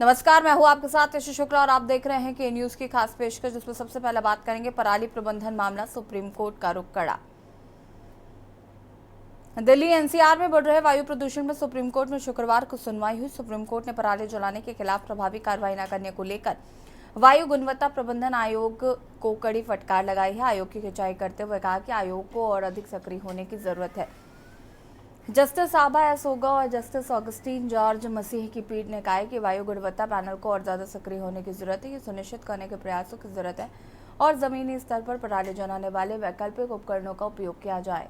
नमस्कार, मैं हूं आपके साथ यशु शुक्ला और आप देख रहे हैं कि न्यूज की खास पेशकश, जिसमें सबसे पहले बात करेंगे पराली प्रबंधन मामला, सुप्रीम कोर्ट का रुख कड़ा। दिल्ली एनसीआर में बढ़ रहे वायु प्रदूषण में सुप्रीम कोर्ट में शुक्रवार को सुनवाई हुई। सुप्रीम कोर्ट ने पराली जलाने के खिलाफ प्रभावी कार्रवाई न करने को लेकर वायु गुणवत्ता प्रबंधन आयोग को कड़ी फटकार लगाई है। आयोग की खिंचाई करते हुए कहा कि आयोग को और अधिक सक्रिय होने की जरूरत है। जस्टिस आभा एस ओगा और जस्टिस ऑगस्टीन जॉर्ज मसीह की पीठ ने कहा है कि वायु गुणवत्ता पैनल को और ज्यादा सक्रिय होने की जरूरत है। ये सुनिश्चित करने के प्रयासों की जरूरत है और जमीनी स्तर पर पराली जलाने वाले वैकल्पिक उपकरणों का उपयोग किया जाए।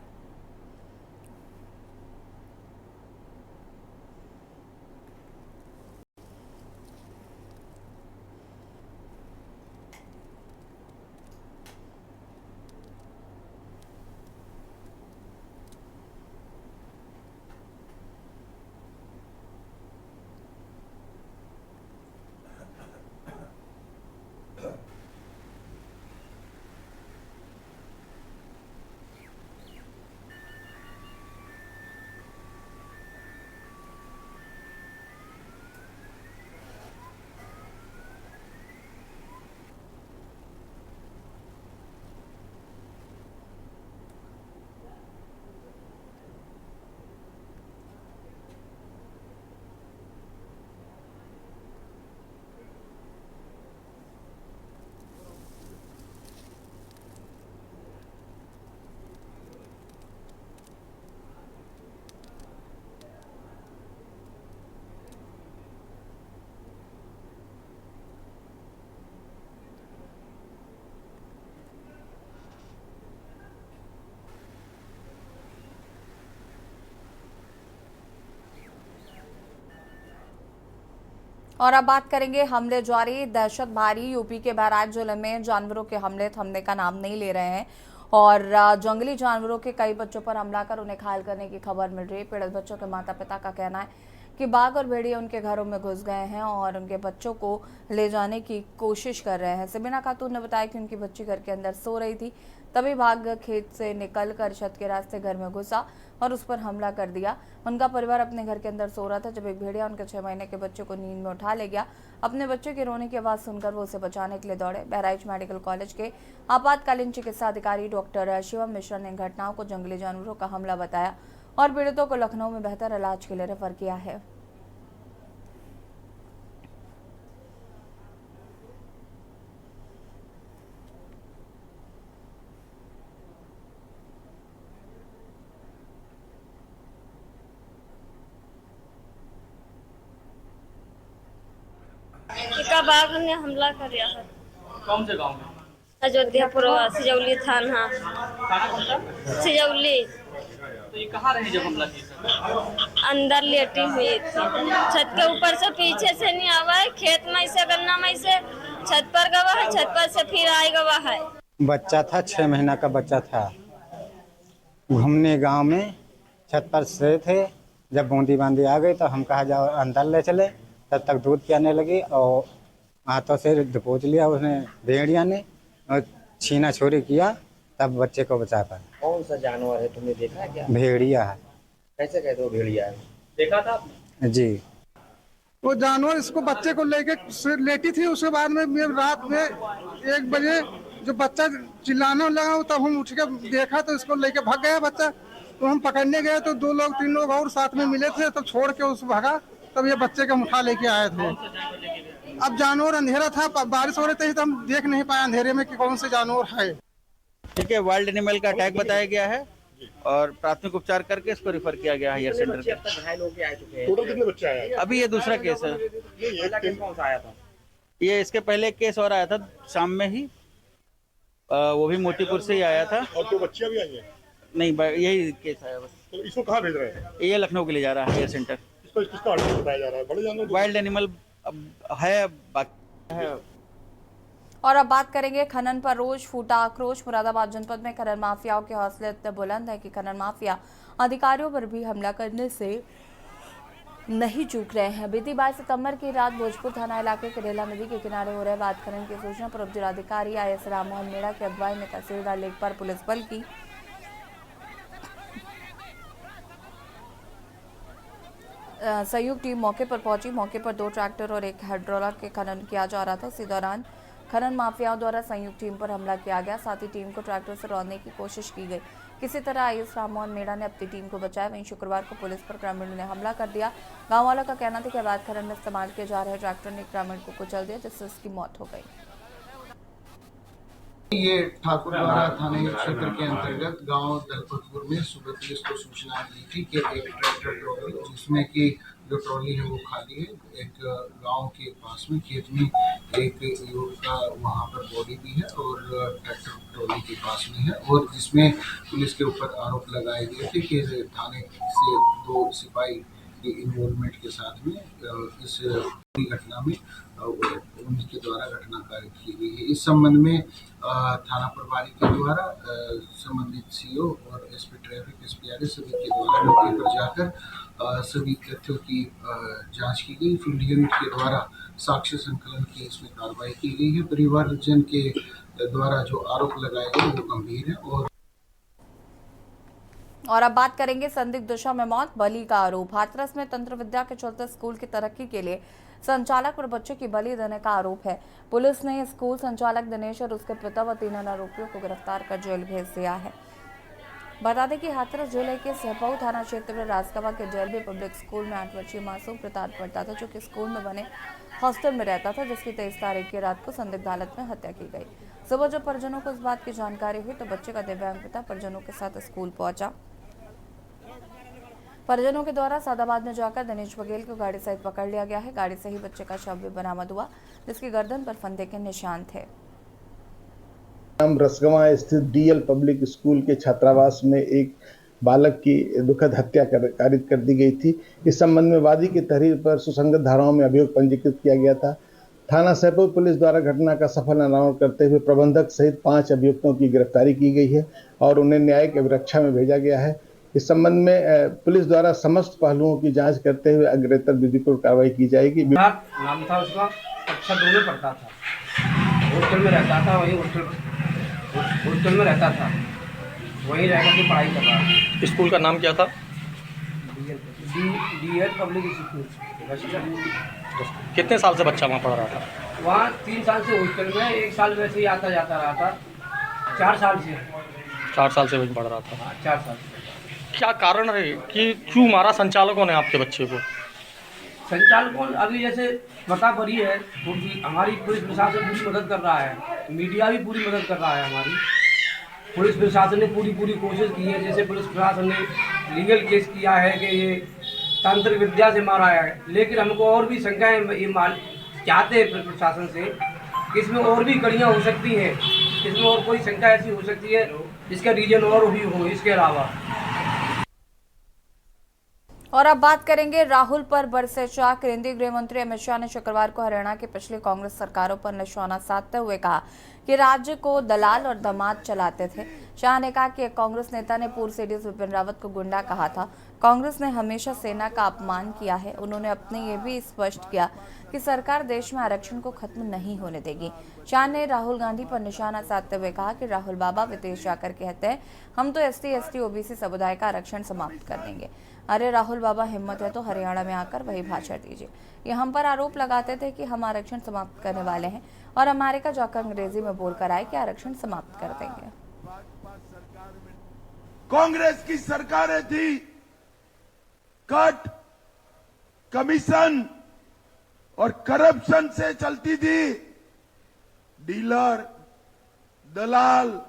और अब बात करेंगे हमले जारी, दहशत भारी। यूपी के बहराइच जिले में जानवरों के हमले थमने का नाम नहीं ले रहे हैं और जंगली जानवरों के कई बच्चों पर हमला कर उन्हें घायल करने की खबर मिल रही है। पीड़ित बच्चों के माता पिता का कहना है कि बाघ और भेड़िया उनके घरों में घुस गए हैं और उनके बच्चों को ले जाने की कोशिश कर रहे हैं। सबिना खातून ने बताया कि उनकी बच्ची घर के अंदर सो रही थी, तभी बाघ खेत से निकलकर छत के रास्ते घर में घुसा और उस पर हमला कर दिया। उनका परिवार अपने घर के अंदर सो रहा था जब एक भेड़िया उनके 6 महीने के बच्चे को नींद में उठा ले गया। अपने बच्चे के रोने की आवाज सुनकर वो उसे बचाने के लिए दौड़े। बहराइच मेडिकल कॉलेज के आपातकालीन चिकित्सा अधिकारी डॉक्टर शिवम मिश्रा ने घटनाओं को जंगली जानवरों का हमला बताया और पीड़ितों को लखनऊ में बेहतर इलाज के लिए रेफर किया है। का बाघ ने हमला कर दिया है। कौन से गांव में? अयोध्यापुर सिजौली थाना। सिजौली। तो ये कहाँ रही जब हमला की? अंदर लेटी हुई थी, छत के ऊपर से पीछे से नहीं आवा है, खेत में से गन्ना में से छत पर गवा है, छत पर से फिर आए गवा है। बच्चा था, 6 महीना का बच्चा था। घूमने गांव में छत पर से थे। जब बूंदी बांदी आ गई तो हम कहा जाओ अंदर ले चले। तब तक दूध पियाने लगी और हाथों से दबोच लिया उसने, भेड़िया ने, और छीना छोरी किया, तब बच्चे को बचा पाया। कौन सा जानवर है, तुमने देखा क्या? भेड़िया है। कैसे कहते हो भेड़िया है? देखा था आपने? जी। वो जानवर इसको बच्चे को लेके लेटी थी। उसके बाद में रात में 1 बजे जो बच्चा चिल्लाने लगा तब हम उठ के देखा तो इसको लेके भाग गया बच्चा। तो हम पकड़ने गए तो 2 लोग 3 लोग और साथ में मिले थे, तब छोड़ के उस भागा। तब ये बच्चे का उठा लेके आए थे। अब जानवर अंधेरा था, बारिश हो रही थी तो हम देख नहीं पाए अंधेरे में कि कौन से जानवर है। ठीक है, वाइल्ड एनिमल का अटैक बताया गया है और प्राथमिक उपचार करके इसको रिफर किया गया है हायर सेंटर बच्चे अब तक घायल होके आ चुके हैं। टोटल कितने बच्चे आए हैं? अभी ये दूसरा केस है। पहला केस कौन सा आया था? ये इसके पहले एक केस और आया था शाम में ही, वो भी मोतीपुर से ही आया था। और 2 बच्चियां भी आई हैं? नहीं, यही केस आया बस। तो इसको कहाँ भेज रहे हैं? ये लखनऊ के लिए जा रहा है हायर सेंटर। किसका आर्टिकल बताया जा रहा है? बड़े जानवर? वाइल्ड एनिमल है, बाकी है। और अब बात करेंगे खनन पर रोज फूटा आक्रोश। मुरादाबाद जनपद में खनन माफियाओं के हौसले इतने बुलंद है कि खनन माफिया अधिकारियों पर भी हमला करने से नहीं चूक रहे हैं। बीती 22 सितंबर की रात भोजपुर थाना इलाके के रेला नदी के किनारे हो रहे बात खनन की सूचना पर उपजिलाधिकारी IS राममोहन मीणा की अगुवाई में तहसीलदार लेखपाल पुलिस बल की संयुक्त टीम मौके पर पहुंची। मौके पर 2 ट्रैक्टर और एक हाइड्रोलिक के खनन किया जा रहा था। इसी दौरान खनन माफियाओं द्वारा संयुक्त टीम पर हमला किया गया। साथ ही टीम को ट्रैक्टर से रोकने की कोशिश की गई। किसी तरह आईएएस राममोहन मेड़ा ने अपनी टीम को बचाया। वहीं शुक्रवार को पुलिस पर ग्रामीणों ने हमला कर दिया। गांव वालों का कहना था कि अवैध खनन में इस्तेमाल किए जा रहे ट्रैक्टर ने ग्रामीण को कुचल दिया, जिससे उसकी मौत हो गई। ये ठाकुरद्वारा थाने क्षेत्र के अंतर्गत गांव दलपतपुर में सुबह पुलिस को सूचना दी थी कि एक ट्रैक्टर ट्रॉली, जिसमें कि जो ट्रॉली है वो खाली है, एक गांव के पास में खेत में एक युवक का वहां पर बॉडी भी है और ट्रैक्टर ट्रॉली के पास में है, और जिसमें पुलिस के ऊपर आरोप लगाए गए थे कि थाने से 2 सिपाही की इन्वॉल्वमेंट के साथ में इस घटना में उनके द्वारा घटना कार्य की गई है। इस संबंध में थाना प्रभारी के द्वारा संबंधित सीओ और एसपी ट्रैफिक, एसपी सभी के द्वारा मौके पर जाकर सभी तथ्यों की जांच की गई। फील्ड यूनिट के द्वारा साक्ष्य संकलन की इसमें कार्रवाई की गई है। परिवारजन के द्वारा जो आरोप लगाए गए वो गंभीर है। और अब बात करेंगे संदिग्ध दिशा में मौत, बलि का आरोप। हाथरस में तंत्र विद्या के चलते स्कूल की तरक्की के लिए संचालक और बच्चे की बलि देने का आरोप है। पुलिस ने स्कूल संचालक दिनेश और उसके पिता व 3 अन्य आरोपियों को गिरफ्तार कर जेल भेज दिया है। बता दें कि हाथरस जिले के सहपऊ थाना क्षेत्र में राजकवा के जेलबी पब्लिक स्कूल में 8 वर्षीय मासूम प्रताप पढ़ता था, जो कि स्कूल में बने हॉस्टल में रहता था, जिसकी 23 तारीख की रात को संदिग्ध हालत में हत्या की गई। सुबह जब परिजनों को इस बात की जानकारी हुई तो बच्चे का दिव्यांग पिता परिजनों के साथ स्कूल पहुंचा। परिजनों के द्वारा सादाबाद में जाकर दिनेश बघेल को गाड़ी सहित पकड़ लिया गया है। गाड़ी से ही बच्चे का शव भी बरामद हुआ, जिसकी गर्दन पर फंदे के निशान थे। रसगवा स्थित डीएल पब्लिक स्कूल के छात्रावास में एक बालक की दुखद हत्या कारित कर दी गई थी। इस संबंध में वादी की तहरीर पर सुसंगत धाराओं में अभियोग पंजीकृत किया गया था। थाना सहपुर पुलिस द्वारा घटना का सफल अनावरण करते हुए प्रबंधक सहित 5 अभियुक्तों की गिरफ्तारी की गई है और उन्हें न्यायिक अभिरक्षा में भेजा गया है। इस संबंध में पुलिस द्वारा समस्त पहलुओं की जांच करते हुए अग्रेतर विधिपूर्वक कार्रवाई की जाएगी। नाम था उसका, कक्षा 2 में पढ़ता था, हॉस्टल में रहता था, वही हॉस्टल में रहता था, वहीं रह करके पढ़ाई कर रहा था। स्कूल का नाम क्या था? DL public school. कितने साल से बच्चा वहाँ पढ़ रहा था? वहाँ 3 साल से हॉस्टल में, 1 साल वैसे ही आता जाता रहा था। 4 साल से 4 साल से वहीं पढ़ रहा था। 4 साल। क्या कारण है कि क्यों मारा संचालकों ने आपके बच्चे को? संचालकों अभी जैसे बता पड़ी है, हमारी पुलिस प्रशासन पूरी मदद कर रहा है, मीडिया भी पूरी मदद कर रहा है। हमारी पुलिस प्रशासन ने पूरी कोशिश की है। जैसे पुलिस प्रशासन ने लीगल केस किया है कि ये तांत्रिक विद्या से मारा है, लेकिन हमको और भी शंकाएं ये चाहते हैं प्रशासन से कि इसमें और भी कड़ियाँ हो सकती हैं, इसमें और कोई शंका ऐसी हो सकती है जिसका रीजन और भी हो इसके अलावा। और अब बात करेंगे राहुल पर बरसे शाह। केंद्रीय गृह मंत्री अमित शाह ने शुक्रवार को हरियाणा की पिछली कांग्रेस सरकारों पर निशाना साधते हुए कहा कि राज्य को दलाल और दामाद चलाते थे। शाह ने कहा कि एक कांग्रेस नेता ने पूर्व सीडीएस विपिन रावत को गुंडा कहा था। कांग्रेस ने हमेशा सेना का अपमान किया है। उन्होंने अपने ये भी स्पष्ट किया कि सरकार देश में आरक्षण को खत्म नहीं होने देगी। शाह ने राहुल गांधी पर निशाना साधते हुए कहा कि राहुल बाबा विदेश जाकर कहते हैं हम तो ST OBC समुदाय का आरक्षण समाप्त कर देंगे। अरे राहुल बाबा, हिम्मत है तो हरियाणा में आकर वही भाषण दीजिए। ये हम पर आरोप लगाते थे कि हम आरक्षण समाप्त करने वाले हैं और अमेरिका जाकर अंग्रेजी में बोलकर आए कि आरक्षण समाप्त कर देंगे। कांग्रेस की सरकारें थी, कट, कमीशन और करप्शन से चलती थी। डीलर, दलाल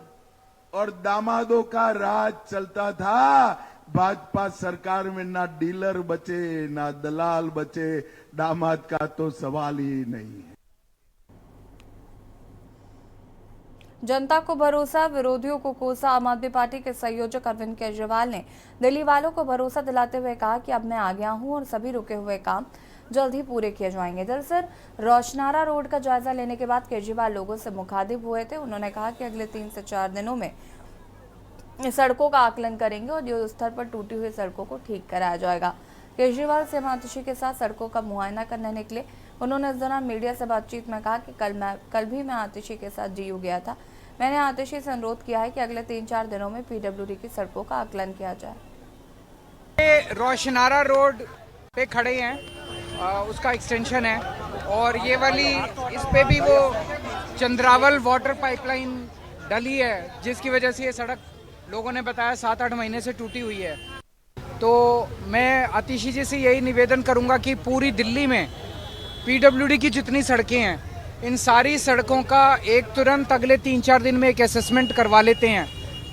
और दामादों का राज चलता था। भाजपा सरकार में ना डीलर बचे, ना दलाल बचे, दामाद का तो सवाल ही नहीं है। जनता को भरोसा, विरोधियों को कोसा। आम आदमी पार्टी के संयोजक अरविंद केजरीवाल ने दिल्ली वालों को भरोसा दिलाते हुए कहा कि अब मैं आ गया हूं और सभी रुके हुए काम जल्द ही पूरे किए जाएंगे। दरअसल रोशनारा रोड का जायजा लेने के बाद केजरीवाल लोगों से मुखातिब हुए थे। उन्होंने कहा कि अगले 3 से 4 दिनों में सड़कों का आकलन करेंगे और युद्ध स्तर पर टूटी हुई सड़कों को ठीक कराया जाएगा। केजरीवाल सीएम आतिशी के साथ सड़कों का मुआयना करने निकले। उन्होंने इस दौरान मीडिया से बातचीत में कहा कि कल भी मैं आतिशी के साथ जीयू गया था। मैंने आतिशी से अनुरोध किया है कि अगले 3-4 दिनों में PWD की सड़कों का आकलन किया जाए। रोशनारा रोड पे खड़े हैं, उसका एक्सटेंशन है। और ये वाली इस पे भी वो चंद्रावल वाटर पाइपलाइन डली है, जिसकी वजह से ये सड़क लोगों ने बताया 7-8 महीने से टूटी हुई है। तो मैं आतिशी जी से यही निवेदन करूंगा कि पूरी दिल्ली में पीडब्ल्यूडी की जितनी सड़कें हैं, इन सारी सड़कों का एक तुरंत अगले 3-4 दिन में एक असेसमेंट करवा लेते हैं।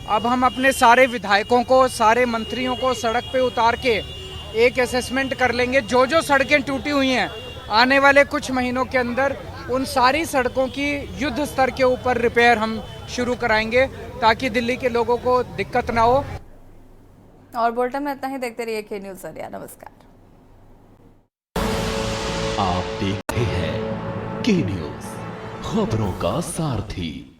अब हम अपने सारे विधायकों को, सारे मंत्रियों को सड़क पे उतार के एक असेसमेंट कर लेंगे। जो जो सड़कें टूटी हुई हैं, आने वाले कुछ महीनों के अंदर उन सारी सड़कों की युद्ध स्तर के ऊपर रिपेयर हम शुरू कराएंगे, ताकि दिल्ली के लोगों को दिक्कत ना हो। और बुलेटिन में इतना ही। देखते रहिए के न्यूज़ इंडिया। नमस्कार। आप देख रहे हैं के न्यूज़, खबरों का सारथी।